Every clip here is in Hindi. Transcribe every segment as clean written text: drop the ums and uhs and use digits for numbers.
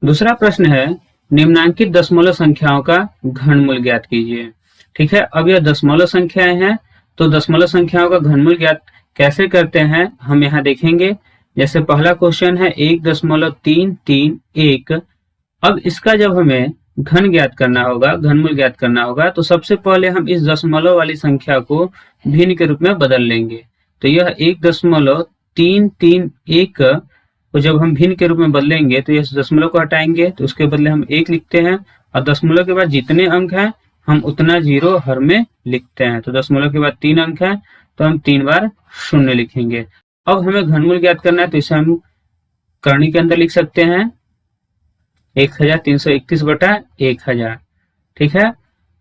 दूसरा प्रश्न है, निम्नांकित दशमलव संख्याओं का घनमूल ज्ञात कीजिए। ठीक है, अब यह दशमलव संख्याएं हैं, तो दशमलव संख्याओं का घनमूल ज्ञात कैसे करते हैं हम यहाँ देखेंगे। जैसे पहला क्वेश्चन है 1.331। अब इसका जब हमें घन ज्ञात करना होगा, घनमूल ज्ञात करना होगा, तो सबसे पहले हम इस दशमलव वाली संख्या को भिन्न के रूप में बदल लेंगे। तो यह 1.331 को जब हम भिन्न के रूप में बदलेंगे तो इस दशमलव को हटाएंगे तो उसके बदले हम 1 लिखते हैं, और दशमलव के बाद जितने अंक हैं हम उतना जीरो हर में लिखते हैं। तो दशमलव के बाद 3 अंक है तो हम 3 बार शून्य लिखेंगे। अब हमें घनमूल ज्ञात करना है, तो इसे हम करनी के अंदर लिख सकते हैं 1331 बटा 1000। ठीक है,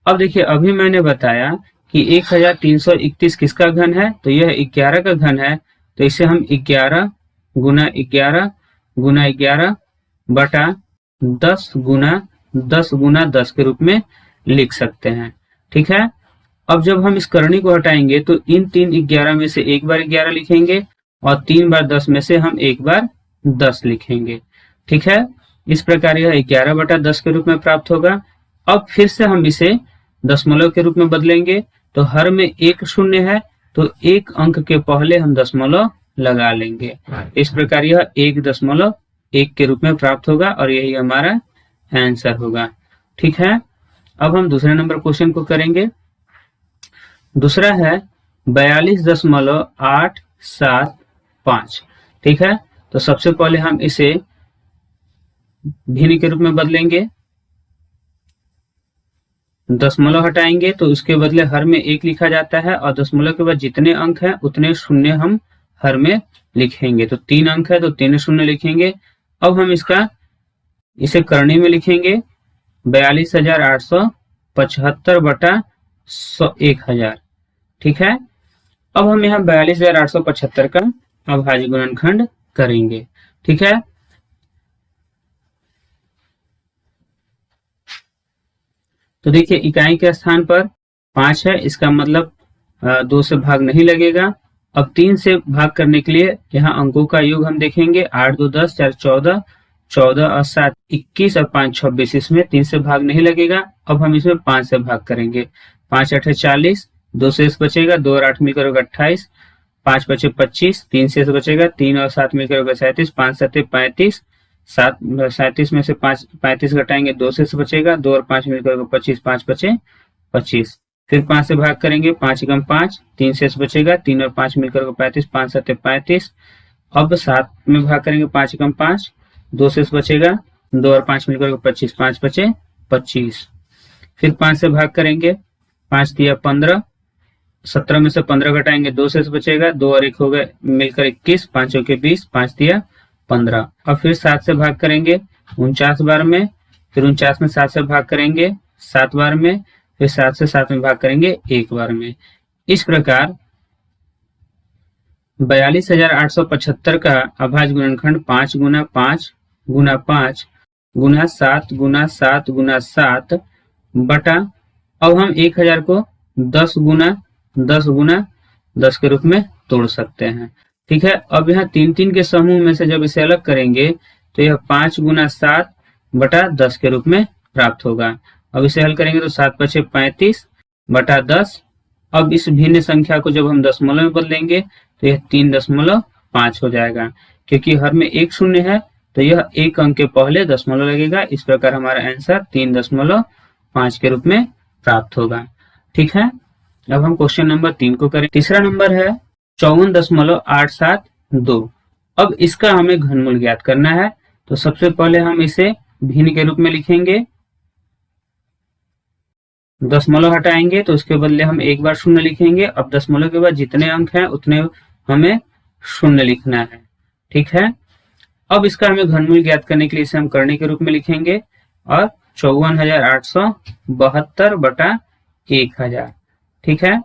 अब देखिए अभी मैंने बताया कि 1331 किसका घन है, तो यह 11 का घन है। तो इसे हम 11 गुना 11 गुना 11 बटा 10 गुना 10 गुना 10 के रूप में लिख सकते हैं। ठीक है, अब जब हम इस करनी को हटाएंगे तो इन 3 11 में से एक बार 11 लिखेंगे और 3 बार 10 में से हम एक बार 10 लिखेंगे। ठीक है, इस प्रकार यह 11 बटा 10 के रूप में प्राप्त होगा। अब फिर से हम इसे दशमलव के रूप में बदलेंगे, तो हर में एक शून्य है तो एक अंक के पहले हम दशमलव लगा लेंगे। इस प्रकार यह 1.1 के रूप में प्राप्त होगा और यही हमारा आंसर होगा। ठीक है, अब हम दूसरे नंबर क्वेश्चन को करेंगे। दूसरा है 42.875। ठीक है, तो सबसे पहले हम इसे भिन्न के रूप में बदलेंगे, दशमलव हटाएंगे तो उसके बदले हर में 1 लिखा जाता है, और दशमलव के बाद जितने अंक हैं उतने शून्य हम हर में लिखेंगे। तो 3 अंक है तो 3 शून्य लिखेंगे। अब हम इसे करनी में लिखेंगे 42,875 बटा 1000। ठीक है, अब हम यहाँ 42,875 का अभाज्य गुणनखंड करेंगे। ठीक है, तो देखिए इकाई के स्थान पर 5 है, इसका मतलब 2 से भाग नहीं लगेगा। अब 3 से भाग करने के लिए यहाँ अंकों का योग हम देखेंगे, 8 2 10 4 14, 14 और 7 21 और 5 26। इसमें 3 से भाग नहीं लगेगा। अब हम इसमें 5 से भाग करेंगे, 5 8 40, 2 शेष बचेगा, 2 और 8 मिलकर होगा 28, 5 बचे 25, 3 शेष बचेगा, 3 और 7 मिलकर होगा 37, 5 7 35, 37 में से 35 घटाएंगे, 2 शेष बचेगा, 2 और 5 मिलकर होगा 25, 5 बचे 25। फिर 5 से भाग करेंगे, 5 एकम 5, 3 शेष बचेगा, 3 और 5 मिलकर होगा 35, 5 7 35। अब 7 में भाग करेंगे, 5 एकम 5, 2 शेष बचेगा, 2 और 5 मिलकर होगा 25, 5 बचे 25। फिर 5 से भाग करेंगे, 5 दिया 15, 17 में से 15 घटाएंगे, 2 शेष बचेगा, 2 और 1 हो गए मिलकर 21, 5 के 20, 5 दिया 15। अब फिर 7 से भाग करेंगे 49 बार में, फिर 49 में 7 से भाग करेंगे 7 बार में, फिर 7 से 7 में भाग करेंगे 1 बार में। इस प्रकार 42,875 का अभाज्य गुणनखंड 5 गुना 5 गुना 5 गुना 7 गुना 7 गुना 7 बटा, अब हम 1000 को 10 गुना 10 गुना 10 के रूप में तोड़ सकते हैं। ठीक है, अब यहाँ 3 3 के समूह में से जब इसे अलग करेंगे तो यह 5 गुना 7 बटा 10 के रूप में प्राप्त होगा। अब इसे हल करेंगे तो 7 बचे 35 बटा 10। अब इस भिन्न संख्या को जब हम दशमलव में बदलेंगे तो यह 3.5 हो जाएगा, क्योंकि हर में एक शून्य है तो यह एक अंक के पहले दशमलव लगेगा। इस प्रकार हमारा आंसर 3.5 के रूप में प्राप्त होगा। ठीक है, अब हम क्वेश्चन नंबर 3 को करें। तीसरा नंबर है 54.872। अब इसका हमें घनमूल ज्ञात करना है, तो सबसे पहले हम इसे भिन्न के रूप में लिखेंगे, दशमलव हटाएंगे तो उसके बदले हम एक बार शून्य लिखेंगे। अब दशमलव के बाद जितने अंक हैं उतने हमें शून्य लिखना है। ठीक है, अब इसका हमें घनमूल ज्ञात करने के लिए इसे हम करनी के रूप में लिखेंगे और 54,872 बटा 1000। ठीक है,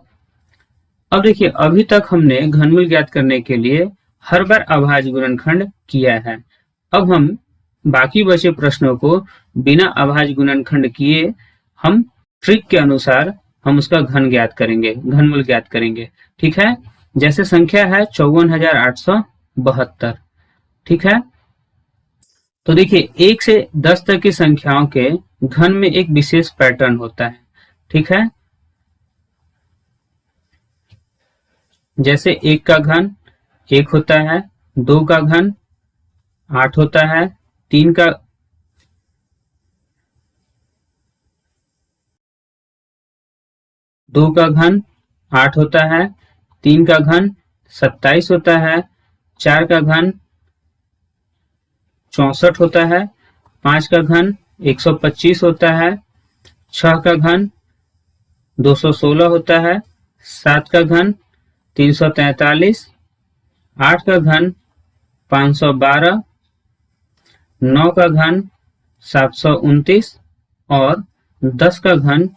अब देखिए अभी तक हमने घनमूल ज्ञात करने के लिए हर बार अभाज्य गुणनखंड किया है। अब हम बाकी बचे प्रश्नों को बिना अभाज्य गुणनखंड किए हम ट्रिक के अनुसार हम उसका घन ज्ञात करेंगे, घनमूल ज्ञात करेंगे। ठीक है, जैसे संख्या है 54,872। ठीक है, तो देखिए 1 से 10 तक की संख्याओं के घन में एक विशेष पैटर्न होता है, ठीक है। जैसे 1 का घन 1 होता है, 2 का घन 8 होता है, 3 का 2 का घन 8 होता है, 3 का घन 27 होता है, 4 का घन 64 होता है, 5 का घन 125 होता है, 6 का घन 216 होता है, 7 का घन 343, 8 का घन 512, 9 का घन 729 और 10 का घन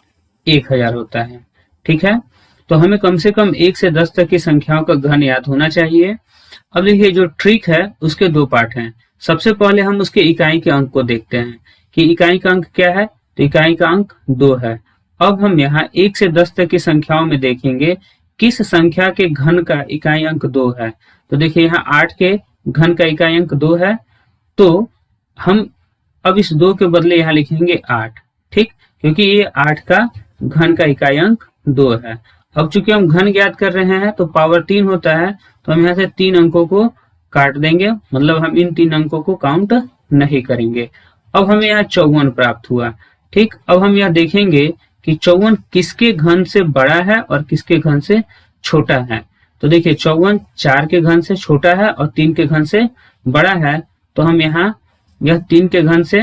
1000 होता है, ठीक है। तो हमें कम से कम 1 से 10 तक की संख्याओं का घन याद होना चाहिए। अब देखिए जो ट्रिक है उसके दो पार्ट हैं। सबसे पहले हम उसके इकाई के अंक को देखते हैं कि इकाई का अंक क्या है, तो इकाई का अंक 2 है। अब हम यहाँ 1 से 10 तक की संख्याओं में देखेंगे किस संख्या के घन का इकाई अंक 2 है। तो देखिए यहाँ 8 के घन का इकाई अंक 2 है, तो हम अब इस 2 के बदले यहाँ लिखेंगे 8, ठीक, क्योंकि ये 8 का घन का इकाई अंक 2 है। अब चूंकि हम घन ज्ञात कर रहे हैं तो पावर 3 होता है, तो हम यहाँ से 3 अंकों को काट देंगे, मतलब हम इन 3 अंकों को काउंट नहीं करेंगे। अब हमें यहाँ 54 प्राप्त हुआ, ठीक। अब हम यहाँ देखेंगे कि 54 किसके घन से बड़ा है और किसके घन से छोटा है। तो देखिए 54 4 के घन से छोटा है और 3 के घन से बड़ा है, तो हम यहाँ यह 3 के घन से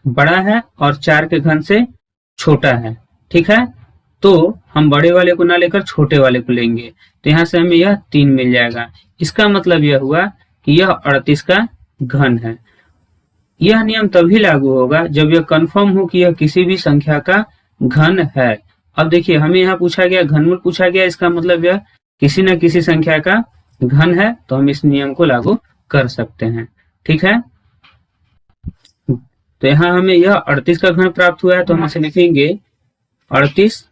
बड़ा है और 4 के घन से छोटा है, ठीक है। तो हम बड़े वाले को ना लेकर छोटे वाले को लेंगे, तो यहाँ से हमें यह 3 मिल जाएगा। इसका मतलब यह हुआ कि यह 38 का घन है। यह नियम तभी लागू होगा जब यह कंफर्म हो कि यह किसी भी संख्या का घन है। अब देखिए हमें यहाँ पूछा गया, घनमूल पूछा गया, इसका मतलब यह किसी न किसी संख्या का घन है, तो हम इस नियम को लागू कर सकते हैं, ठीक है। तो यहाँ हमें यह 38 का घन प्राप्त हुआ है, तो हम इसे लिखेंगे 38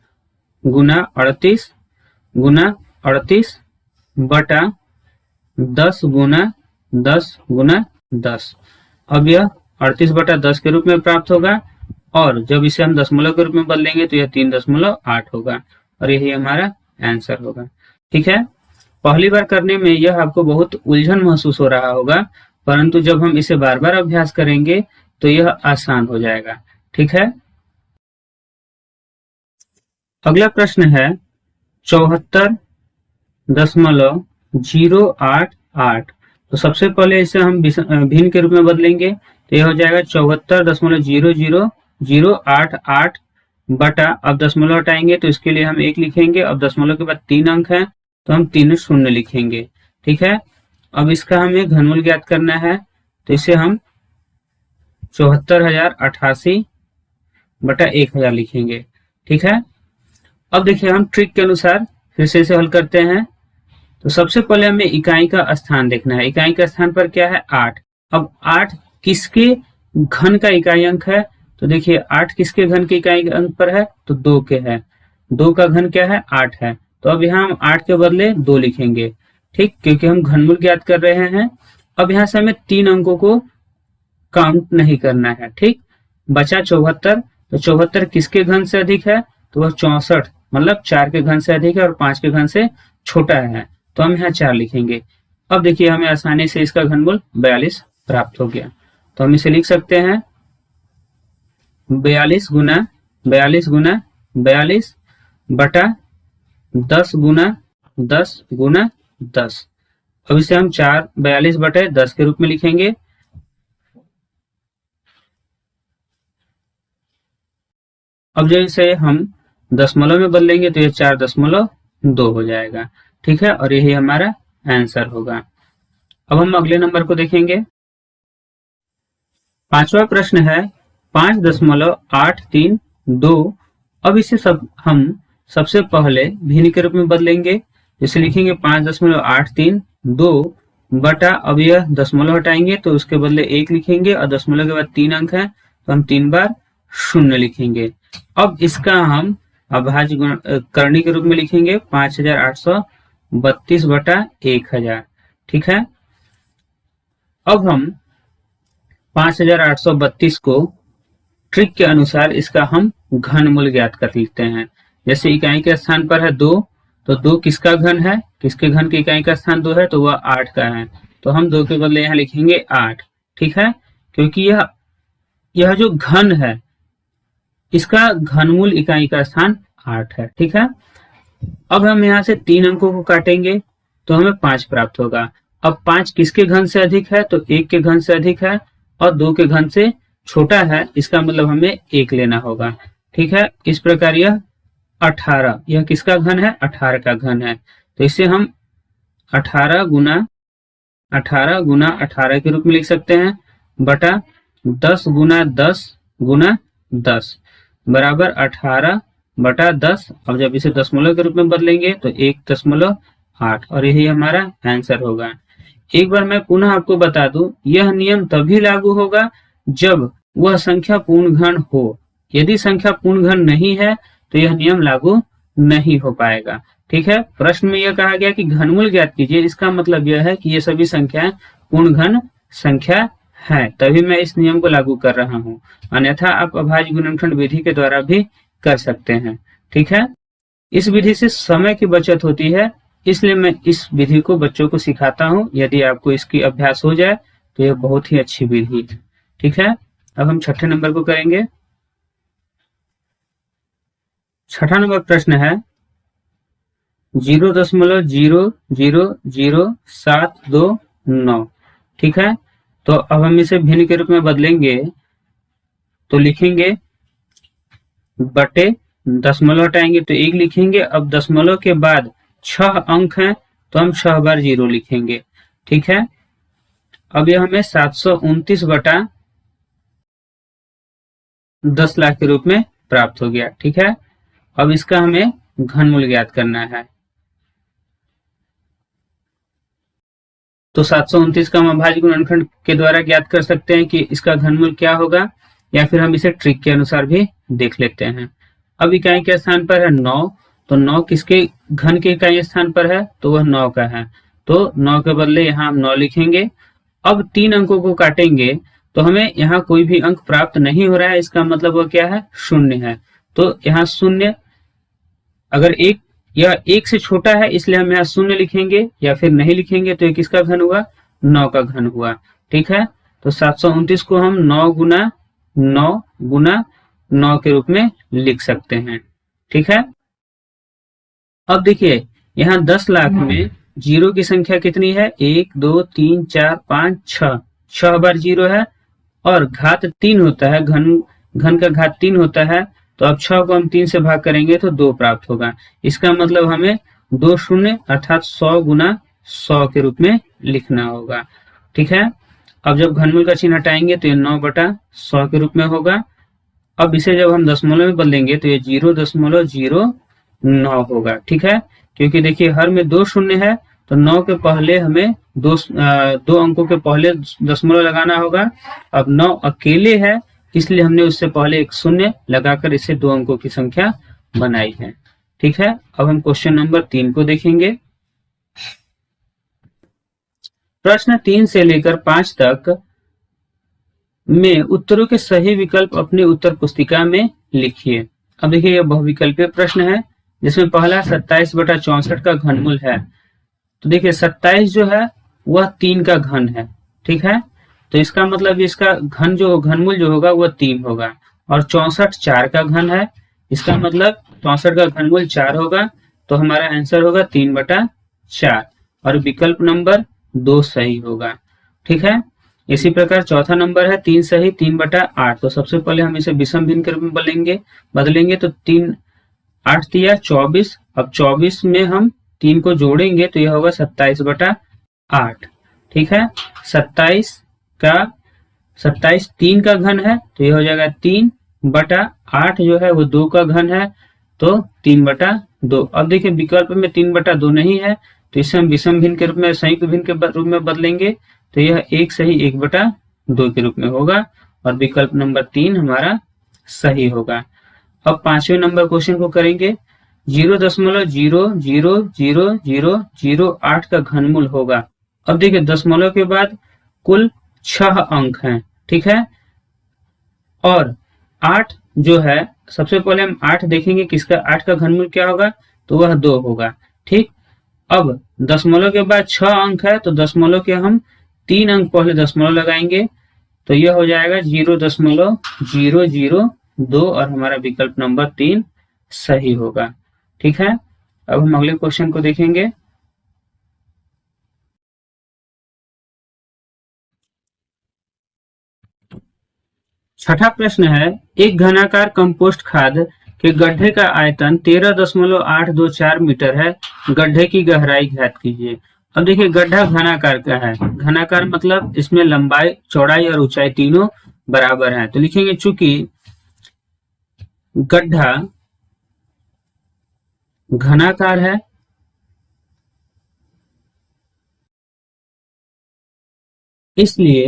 गुना 38 गुना 38 बटा 10 गुना 10 गुना 10। अब यह 38 बटा 10 के रूप में प्राप्त होगा, और जब इसे हम दशमलव के रूप में बदलेंगे तो यह 3.8 होगा, और यही हमारा आंसर होगा, ठीक है। पहली बार करने में यह आपको बहुत उलझन महसूस हो रहा होगा, परंतु जब हम इसे बार बार अभ्यास करेंगे तो यह आसान हो जाएगा, ठीक है। अगला प्रश्न है 74.088। तो सबसे पहले इसे हम भिन्न के रूप में बदलेंगे, तो यह हो जाएगा 74.00088 बटा, अब दशमलव हटाएंगे तो इसके लिए हम 1 लिखेंगे। अब दशमलव के बाद 3 अंक है तो हम 3 शून्य लिखेंगे, ठीक है। अब इसका हमें घनमूल ज्ञात करना है, तो इसे हम 74,088 बटा 1000 लिखेंगे, ठीक है। अब देखिए हम ट्रिक के अनुसार फिर से इसे हल करते हैं। तो सबसे पहले हमें इकाई का स्थान देखना है। इकाई का स्थान पर क्या है, 8। अब 8 किसके घन का इकाई अंक है, तो देखिए 8 किसके घन के इकाई अंक पर है, तो 2 के है। 2 का घन क्या है, 8 है, तो अब यहाँ हम 8 के बदले 2 लिखेंगे, ठीक, क्योंकि हम घनमूल ज्ञात कर रहे हैं। अब यहाँ से हमें 3 अंकों को काउंट नहीं करना है, ठीक। बचा 74, तो 74 किसके घन से अधिक है, तो वह 64, मतलब 4 के घन से अधिक है और 5 के घन से छोटा है, तो हम यहाँ 4 लिखेंगे। अब देखिए हमें आसानी से इसका घनमूल 42 प्राप्त हो गया, तो हम इसे लिख सकते हैं 42 गुना 42 बटा 10 गुना 10 गुना 10। अब इसे हम 42 बटे 10 के रूप में लिखेंगे। अब जब इसे हम दशमलव में बदलेंगे तो ये 4.2 हो जाएगा, ठीक है, और यही हमारा आंसर होगा। अब हम अगले नंबर को देखेंगे। पांचवा प्रश्न है 5.832। अब इसे हम सबसे पहले भिन्न के रूप में बदलेंगे, इसे लिखेंगे 5.832 बटा, अब यह दशमलव हटाएंगे तो उसके बदले 1 लिखेंगे, और दशमलव के बाद 3 अंक है तो हम 3 बार शून्य लिखेंगे। अब इसका हम अभाज्य करनी के रूप में लिखेंगे 5832 बटा 1000, ठीक है। अब हम 5832 को ट्रिक के अनुसार इसका हम घनमूल ज्ञात कर लेते हैं। जैसे इकाई के स्थान पर है 2, तो 2 किसका घन है, किसके घन की इकाई का स्थान 2 है, तो वह 8 का है। तो हम 2 के बदले यहाँ लिखेंगे 8, ठीक है, क्योंकि यह जो घन है इसका घनमूल इकाई का स्थान 8 है, ठीक है। अब हम यहाँ से 3 अंकों को काटेंगे तो हमें 5 प्राप्त होगा। अब 5 किसके घन से अधिक है, तो 1 के घन से अधिक है और 2 के घन से छोटा है, इसका मतलब हमें 1 लेना होगा, ठीक है। इस प्रकार यह 18, यह किसका घन है, 18 का घन है। तो इसे हम 18 गुना 18 के रूप में लिख सकते हैं, बटा 10 गुना 10 गुना 10 बराबर 18 बटा 10। अब जब इसे दशमलव के रूप में बदलेंगे तो 1.8 और यही हमारा आंसर होगा। एक बार मैं पुनः आपको बता दूं, यह नियम तभी लागू होगा जब वह संख्या पूर्ण घन हो। यदि संख्या पूर्ण घन नहीं है तो यह नियम लागू नहीं हो पाएगा, ठीक है। प्रश्न में यह कहा गया कि घनमूल ज्ञात कीजिए, इसका मतलब यह है कि ये सभी संख्याएं पूर्ण घन संख्या है, तभी मैं इस नियम को लागू कर रहा हूं। अन्यथा आप अभाज्य गुणनखंड विधि के द्वारा भी कर सकते हैं, ठीक है। इस विधि से समय की बचत होती है, इसलिए मैं इस विधि को बच्चों को सिखाता हूं। यदि आपको इसकी अभ्यास हो जाए तो यह बहुत ही अच्छी विधि है, ठीक है। अब हम छठे नंबर को करेंगे। छठा नंबर प्रश्न है 0.0000729, ठीक है। तो अब हम इसे भिन्न के रूप में बदलेंगे तो लिखेंगे बटे दशमलव हटाएंगे तो 1 लिखेंगे। अब दशमलव के बाद 6 अंक हैं तो हम 6 बार 0 लिखेंगे, ठीक है। अब यह हमें 729 बटा 10 लाख के रूप में प्राप्त हो गया, ठीक है। अब इसका हमें घनमूल ज्ञात करना है। तो 729 का हम अभाज्य गुणनखंड के द्वारा ज्ञात कर सकते हैं कि इसका घनमूल क्या होगा, या फिर हम इसे ट्रिक के अनुसार भी देख लेते हैं। अब इकाई के स्थान पर है 9, तो 9 किसके घन के इकाई स्थान पर है, तो वह 9 का है। तो 9 के बदले यहाँ हम 9 लिखेंगे। अब 3 अंकों को काटेंगे तो हमें यहाँ कोई भी अंक प्राप्त नहीं हो रहा है, इसका मतलब वह क्या है, 0 है। तो यहाँ 0, अगर यह 1 से छोटा है इसलिए हम यहाँ 0 लिखेंगे, या फिर नहीं लिखेंगे तो ये किसका घन हुआ, 9 का घन हुआ, ठीक है। तो 729 को हम 9 गुना 9 के रूप में लिख सकते हैं, ठीक है। अब देखिए यहाँ 10 लाख में 0 की संख्या कितनी है, 1 2 3 4 5 6, 6 बार 0 है और घात 3 होता है, घन का घात 3 होता है। तो अब 6 को हम 3 से भाग करेंगे तो 2 प्राप्त होगा। इसका मतलब हमें 2 शून्य अर्थात 100 गुना 100 के रूप में लिखना होगा, ठीक है। अब जब घनमूल का चिन्ह हटाएंगे तो ये 9 बटा 100 के रूप में होगा। अब इसे जब हम दशमलव में बदलेंगे तो ये 0.09 होगा, ठीक है। क्योंकि देखिए हर में 2 शून्य है तो 9 के पहले हमें दो अंकों के पहले दशमलव लगाना होगा। अब 9 अकेले है इसलिए हमने उससे पहले एक 0 लगाकर इसे 2 अंकों की संख्या बनाई है, ठीक है। अब हम क्वेश्चन नंबर 3 को देखेंगे। प्रश्न 3 से लेकर 5 तक में उत्तरों के सही विकल्प अपनी उत्तर पुस्तिका में लिखिए। अब देखिए यह बहुविकल्पीय प्रश्न है जिसमें पहला 27 बटा 64 का घनमूल है। तो देखिए 27 जो है वह 3 का घन है, ठीक है। तो इसका मतलब इसका घनमूल जो होगा वह 3 होगा, और 64 4 का घन है, इसका मतलब 64 का घनमूल 4 होगा। तो हमारा आंसर होगा 3 बटा 4 और विकल्प नंबर 2 सही होगा, ठीक है। इसी प्रकार चौथा नंबर है 3 सही 3 बटा 8। तो सबसे पहले हम इसे विषम भिन्न के रूप में बदलेंगे तो 3 8 दिया 24। अब 24 में हम 3 को जोड़ेंगे तो यह होगा 27 बटा 8, ठीक है। 27 3 का घन है तो यह हो जाएगा 3 बटा 8 जो है वो 2 का घन है, तो 3 बटा 2। अब देखिए विकल्प में 3 बटा 2 नहीं है तो इसे हम विषम भिन्न के रूप में संयुक्त भिन्न के रूप में बदलेंगे तो यह 1 सही 1 बटा 2 के रूप में होगा और विकल्प नंबर 3 हमारा सही होगा। अब 5वें नंबर क्वेश्चन को करेंगे। 0.00008 का घनमूल होगा। अब देखिए दशमलव के बाद कुल 6 अंक हैं ठीक है। और 8 जो है, सबसे पहले हम 8 देखेंगे किसका 8 का घनमूल क्या होगा, तो वह 2 होगा। ठीक, अब दशमलव के बाद 6 अंक है तो दशमलव के हम 3 अंक पहले दशमलव लगाएंगे, तो यह हो जाएगा 0.002 और हमारा विकल्प नंबर 3 सही होगा। ठीक है, अब हम अगले क्वेश्चन को देखेंगे। छठा प्रश्न है, एक घनाकार कंपोस्ट खाद के गड्ढे का आयतन 13.824 मीटर है, गड्ढे की गहराई ज्ञात कीजिए। अब देखिए गड्ढा घनाकार का है, घनाकार मतलब इसमें लंबाई, चौड़ाई और ऊंचाई तीनों बराबर है, तो लिखेंगे चूंकि गड्ढा घनाकार है इसलिए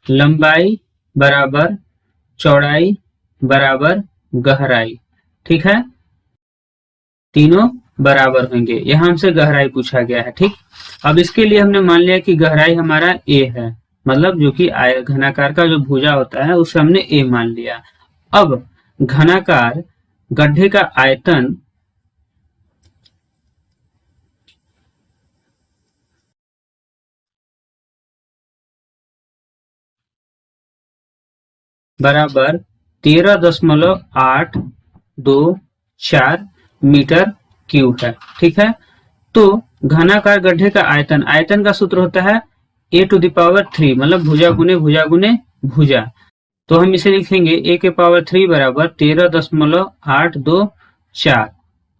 लंबाई बराबर चौड़ाई बराबर गहराई, ठीक है, तीनों बराबर होंगे। यहां हमसे गहराई पूछा गया है। ठीक, अब इसके लिए हमने मान लिया कि गहराई हमारा a है, मतलब जो कि घनाकार का जो भुजा होता है उसे हमने a मान लिया। अब घनाकार गड्ढे का आयतन बराबर 13.824 मीटर क्यूब है। ठीक है, तो घनाकार गड्ढे का आयतन, आयतन का सूत्र होता है a⁻3, मतलब भुजा गुने भुजा गुने भुजा, तो हम इसे लिखेंगे a⁻3 बराबर 13.824।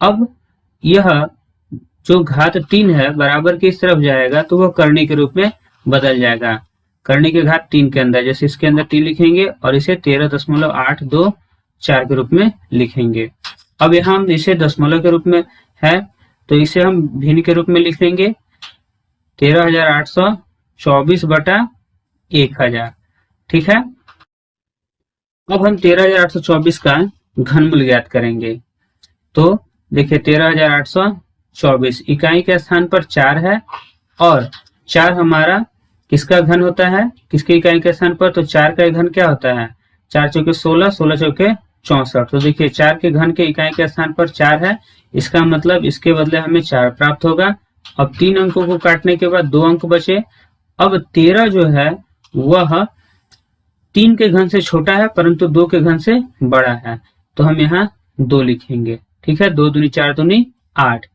अब यह जो घात 3 है बराबर की इस तरफ जाएगा तो वह करनी के रूप में बदल जाएगा, करनी के घात 3 के अंदर, जैसे इसके अंदर 3 लिखेंगे और इसे 13.824 के रूप में लिखेंगे। अब यहाँ हम इसे दशमलव के रूप में है तो इसे हम भिन्न के रूप में लिख लेंगे 13,824/1000। ठीक है, अब हम 13,824 का घनमूल ज्ञात करेंगे। तो देखिए 13,824 इकाई के स्थान पर 4 है और 4 हमारा किसका घन होता है, किसके इकाई के स्थान पर, तो 4 का घन क्या होता है, 4 चौके 16, 16 चौके 64। तो देखिए 4 के घन के इकाई के स्थान पर 4 है, इसका मतलब इसके बदले हमें 4 प्राप्त होगा। अब 3 अंकों को काटने के बाद 2 अंक बचे। अब 13 जो है वह 3 के घन से छोटा है परंतु 2 के घन से बड़ा है, तो हम यहाँ 2 लिखेंगे। ठीक है, 2 दूनी 4 दूनी 8।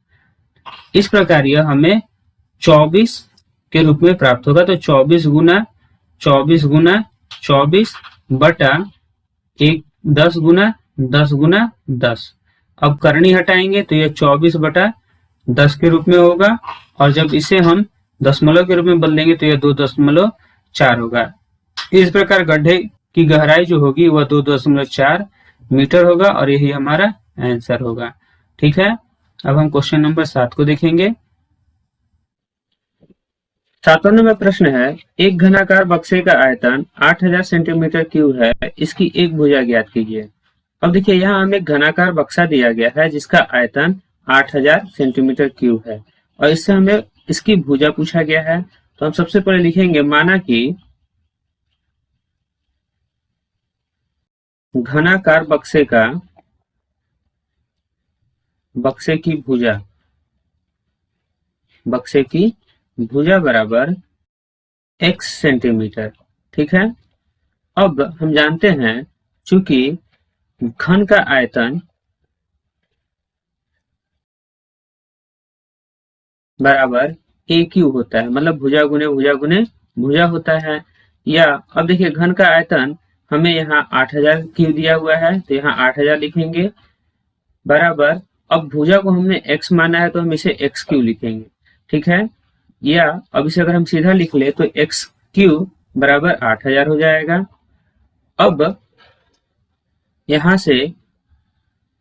इस प्रकार यह हमें 24 के रूप में प्राप्त होगा। तो 24 गुना 24 गुना 24 बटा 10 गुना 10 गुना 10। अब करनी हटाएंगे तो यह 24/10 के रूप में होगा और जब इसे हम दशमलव के रूप में बदलेंगे तो यह 2.4 होगा। इस प्रकार गड्ढे की गहराई जो होगी वह 2.4 मीटर होगा और यही हमारा आंसर होगा। ठीक है, अब हम क्वेश्चन नंबर 7 को देखेंगे। 7वां नंबर प्रश्न है, एक घनाकार बक्से का आयतन 8000 सेंटीमीटर क्यूब है, इसकी एक भुजा ज्ञात कीजिए। अब देखिए यहाँ हमें घनाकार बक्सा दिया गया है जिसका आयतन 8000 सेंटीमीटर क्यूब है और इससे हमें इसकी भुजा पूछा गया है। तो हम सबसे पहले लिखेंगे, माना कि घनाकार बक्से की भुजा बराबर x सेंटीमीटर। ठीक है, अब हम जानते हैं चूंकि घन का आयतन बराबर a क्यूब होता है, मतलब भुजा गुने भुजा होता है। या अब देखिए घन का आयतन हमें यहाँ 8000 क्यूब दिया हुआ है तो यहाँ 8000 लिखेंगे बराबर, अब भुजा को हमने x माना है तो हम इसे x क्यूब लिखेंगे। ठीक है, या अब इसे अगर हम सीधा लिख ले तो x क्यूब बराबर 8000 हो जाएगा। अब यहां से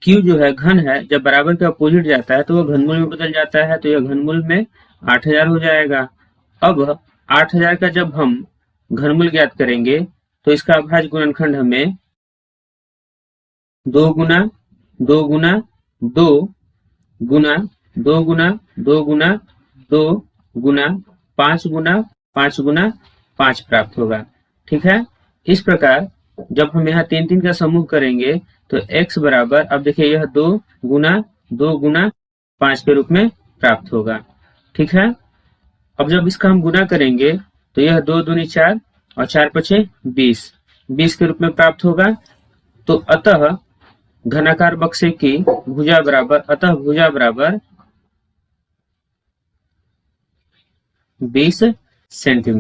q जो है घन है, जब बराबर के अपोजिट जाता है तो वह घनमूल में बदल जाता है, तो यह घनमूल में 8000 हो जाएगा। अब 8000 का जब हम घनमूल ज्ञात करेंगे तो इसका अभाज्य गुणनखंड हमें 2 गुना 2 गुना 2 गुना 2 गुना 2 गुना 2 गुना 5 गुना 5 गुना 5 प्राप्त होगा। ठीक है, इस प्रकार जब हम यहाँ 3 3 का समूह करेंगे तो x बराबर, अब देखिए यह 2 गुना 5 के रूप में प्राप्त होगा। ठीक है, अब जब इसका हम गुना करेंगे तो यह 2 दूनी 4 और 4 पचे 20 के रूप में प्राप्त होगा। तो अतः घनाकार बक्से की भुजा बराबर 20 सेंटीमीटर।